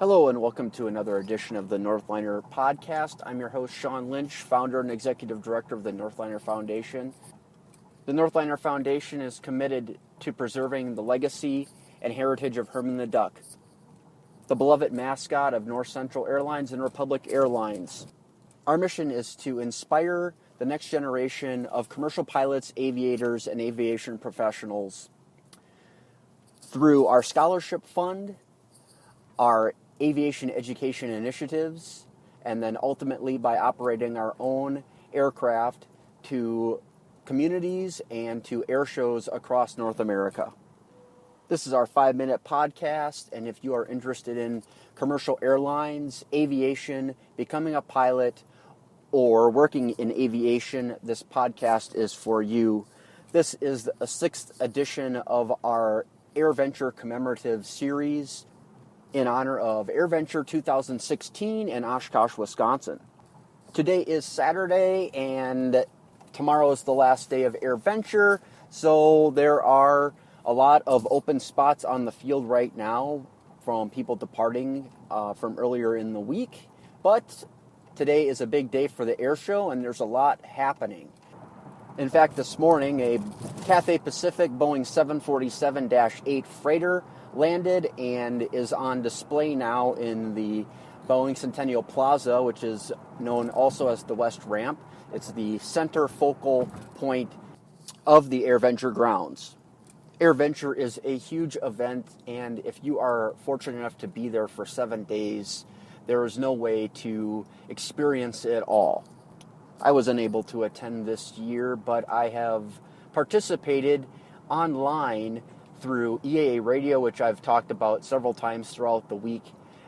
Hello and welcome to another edition of the Northliner podcast. I'm your host, Sean Lynch, founder and executive director of the Northliner Foundation. The Northliner Foundation is committed to preserving the legacy and heritage of Herman the Duck, the beloved mascot of North Central Airlines and Republic Airlines. Our mission is to inspire the next generation of commercial pilots, aviators, and aviation professionals through our scholarship fund, our aviation education initiatives, and then ultimately by operating our own aircraft to communities and to air shows across North America. This is our 5-minute podcast, and if you are interested in commercial airlines, aviation, becoming a pilot, or working in aviation, this podcast is for you. This is a 6th edition of our AirVenture commemorative series in honor of AirVenture 2016 in Oshkosh, Wisconsin. Today is Saturday, and tomorrow is the last day of AirVenture, so there are a lot of open spots on the field right now from people departing from earlier in the week, but today is a big day for the air show, and there's a lot happening. In fact, this morning, a Cathay Pacific Boeing 747-8 freighter landed and is on display now in the Boeing Centennial Plaza, which is known also as the West Ramp. It's the center focal point of the AirVenture grounds. AirVenture is a huge event, and if you are fortunate enough to be there for 7 days, there is no way to experience it all. I was unable to attend this year, but I have participated online through EAA radio, which I've talked about several times throughout the week,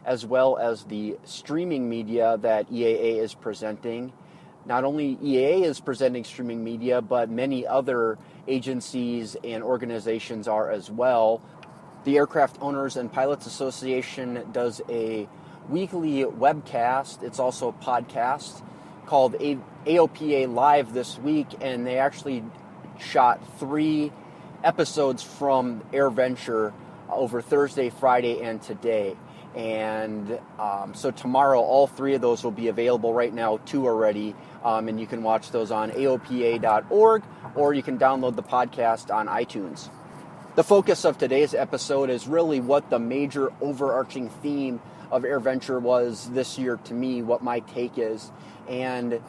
as well as the streaming media that EAA is presenting. Not only EAA is presenting streaming media, but many other agencies and organizations are as well. The Aircraft Owners and Pilots Association does a weekly webcast. It's also a podcast called AOPA Live this week, and they actually shot 3 episodes from AirVenture over Thursday, Friday, and today. And so tomorrow, all 3 of those will be available. Right now, 2 already, and you can watch those on aopa.org, or you can download the podcast on iTunes. The focus of today's episode is really what the major overarching theme of AirVenture was this year to me, what my take is. And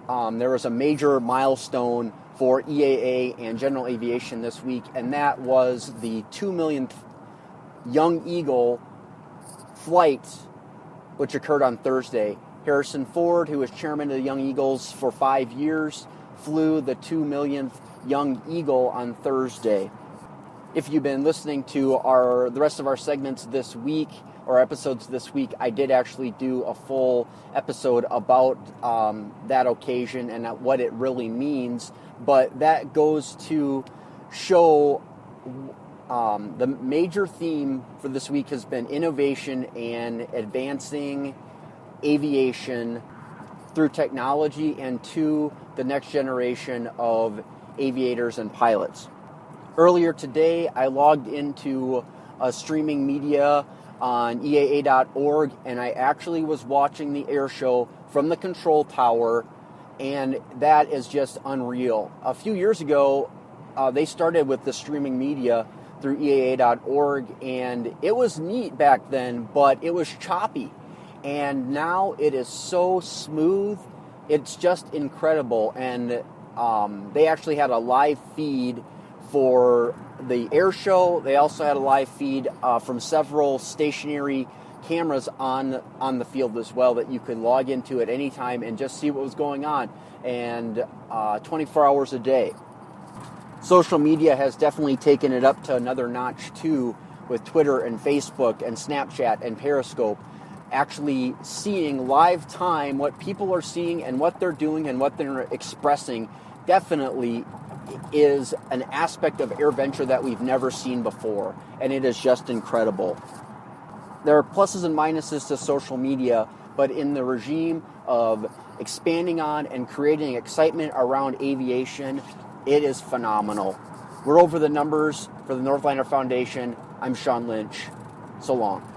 there was a major milestone for EAA and general aviation this week, and that was the 2 millionth Young Eagle flight, which occurred on Thursday. Harrison Ford, who was chairman of the Young Eagles for 5 years, flew the 2 millionth Young Eagle on Thursday. If you've been listening to the rest of our segments this week, or episodes this week, I did actually do a full episode about that occasion and what it really means. But that goes to show the major theme for this week has been innovation and advancing aviation through technology and to the next generation of aviators and pilots. Earlier today, I logged into streaming media on EAA.org, and I actually was watching the air show from the control tower, and that is just unreal. A few years ago, they started with the streaming media through EAA.org, and it was neat back then, but it was choppy. And now it is so smooth, it's just incredible. And they actually had a live feed for the air show. They also had a live feed from several stationary cameras on the field as well that you could log into at any time and just see what was going on, and 24 hours a day. Social media has definitely taken it up to another notch too, with Twitter and Facebook and Snapchat and Periscope, actually seeing live time what people are seeing and what they're doing and what they're expressing definitely is an aspect of AirVenture that we've never seen before, and it is just incredible. There are pluses and minuses to social media, but in the regime of expanding on and creating excitement around aviation, it is phenomenal. We're over the numbers for the Northliner Foundation. I'm Sean Lynch. So long.